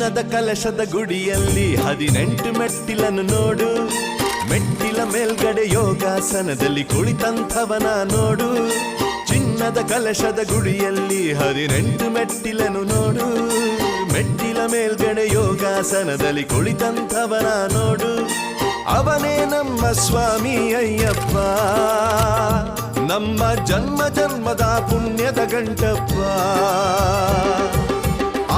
ಚಿನ್ನದ ಕಲಶದ ಗುಡಿಯಲ್ಲಿ 18 ಮೆಟ್ಟಿಲನ್ನು ನೋಡು. ಮೆಟ್ಟಿಲ ಮೇಲ್ಗಡೆ ಯೋಗಾಸನದಲ್ಲಿ ಕುಳಿತಂಥವನ ನೋಡು. ಚಿನ್ನದ ಕಲಶದ ಗುಡಿಯಲ್ಲಿ 18 ಮೆಟ್ಟಿಲನ್ನು ನೋಡು. ಮೆಟ್ಟಿಲ ಮೇಲ್ಗಡೆ ಯೋಗಾಸನದಲ್ಲಿ ಕುಳಿತಂಥವನ ನೋಡು. ಅವನೇ ನಮ್ಮ ಸ್ವಾಮಿ ಅಯ್ಯಪ್ಪ, ನಮ್ಮ ಜನ್ಮ ಜನ್ಮದ ಪುಣ್ಯದ ಗಂಟಪ್ಪ.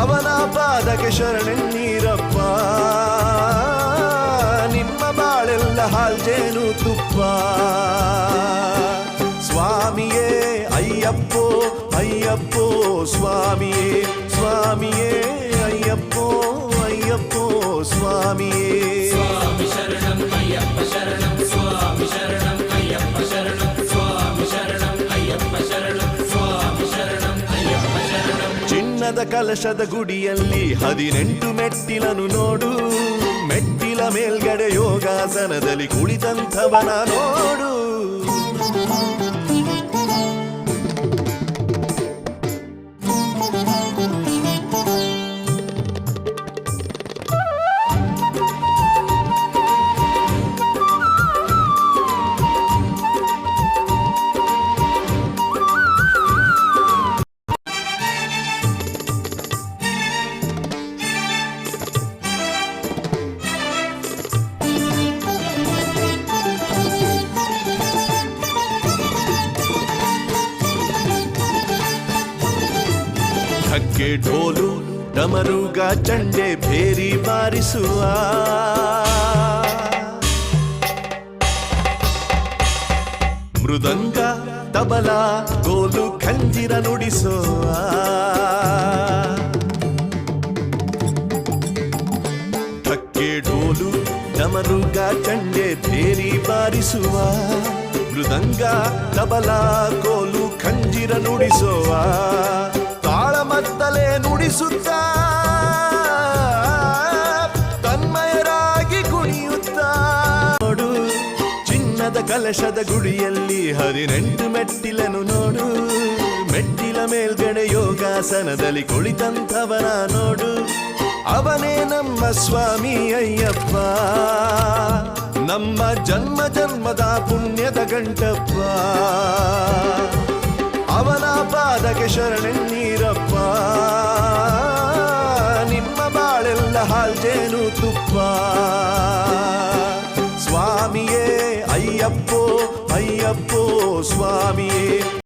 ಅವನ ಪಾದಕ್ಕೆ ಶರಣೆನ್ನೀರಪ್ಪ, ನಿಮ್ಮ ಬಾಳೆಲ್ಲ ಹಾಲ್ಜೇನು ತುಪ್ಪ. ಸ್ವಾಮಿಯೇ ಅಯ್ಯಪ್ಪೋ ಅಯ್ಯಪ್ಪೋ ಸ್ವಾಮಿಯೇ, ಸ್ವಾಮಿಯೇ ಅಯ್ಯಪ್ಪೋ ಅಯ್ಯಪ್ಪೋ ಸ್ವಾಮಿಯೇ. ಸ್ವಾಮಿ ಶರಣಂ ಅಯ್ಯಪ್ಪ ಶರಣಂ, ಸ್ವಾಮಿ ಶರಣಂ ಅಯ್ಯಪ್ಪ ಶರಣಂ, ಸ್ವಾಮಿ ಶರಣಂ ಅಯ್ಯಪ್ಪ ಶರಣಂ, ಸ್ವಾಮಿ ಶರಣಂ ಅಯ್ಯಪ್ಪ ಶರಣಂ. ಚಿನ್ನದ ಕಲಶದ ಗುಡಿಯಲ್ಲಿ 18 ಮೆಟ್ಟಿಲನ್ನು ನೋಡು. ಮೆಟ್ಟಿಲ ಮೇಲ್ಗಡೆ ಯೋಗಾಸನದಲ್ಲಿ ಕುಳಿತಂಥವನ ನೋಡು. ಢಕ್ಕೆ ಢೋಲು ಡಮರುಗ ಚಂಡೆ ಭೇರಿ ಬಾರಿಸುವ. ಮೃದಂಗ ತಬಲ ಗೋಲು ಖಂಜಿರ ನುಡಿಸುವ. ಢಕ್ಕೆ ಢೋಲು ಡಮರುಗ ಚಂಡೆ ಭೇರಿ ಬಾರಿಸುವ. ಮೃದಂಗ ತಬಲ ಗೋಲು ಖಂಜಿರ ನುಡಿಸುವ. ತಾಳಮದ್ದಲೆ ನುಡಿಸುತ್ತ ತನ್ಮಯರಾಗಿ ಕುಣಿಯುತ್ತ ನೋಡು. ಚಿನ್ನದ ಕಲಶದ ಗುಡಿಯಲ್ಲಿ 18 ಮೆಟ್ಟಿಲನ್ನು ನೋಡು. ಮೆಟ್ಟಿಲ ಮೇಲ್ಗಡೆ ಯೋಗಾಸನದಲ್ಲಿ ಕುಳಿತಂಥವನ ನೋಡು. ಅವನೇ ನಮ್ಮ ಸ್ವಾಮಿ ಅಯ್ಯಪ್ಪ, ನಮ್ಮ ಜನ್ಮ ಜನ್ಮದ ಪುಣ್ಯದ ಗಂಟಪ್ಪ. ಅವನ ಪಾದಕ್ಕೆ ಶರಣೆನ್ನೀರಪ್ಪ, ನಿಮ್ಮ ಬಾಳೆಲ್ಲ ಹಾಲ್ಜೇನು ತುಪ್ಪ. ಸ್ವಾಮಿಯೇ ಅಯ್ಯಪ್ಪೋ ಅಯ್ಯಪ್ಪೋ ಸ್ವಾಮಿಯೇ.